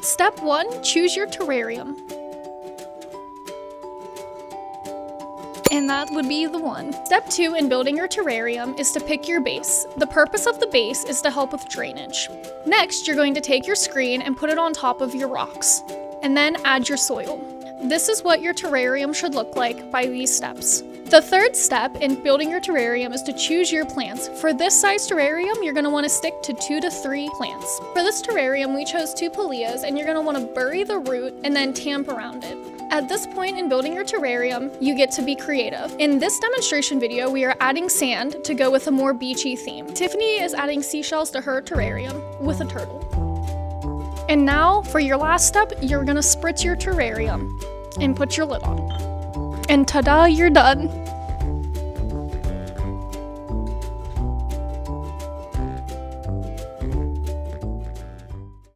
Step 1, choose your terrarium. And that would be the one. Step 2 in building your terrarium is to pick your base. The purpose of the base is to help with drainage. Next, you're going to take your screen and put it on top of your rocks, and then add your soil. This is what your terrarium should look like by these steps. The third step in building your terrarium is to choose your plants. For this size terrarium, you're gonna wanna stick to 2 to 3 plants. For this terrarium, we chose 2 palillas, and you're gonna wanna bury the root and then tamp around it. At this point in building your terrarium, you get to be creative. In this demonstration video, we are adding sand to go with a more beachy theme. Tiffany is adding seashells to her terrarium with a turtle. And now, for your last step, you're gonna spritz your terrarium and put your lid on. And ta-da, you're done.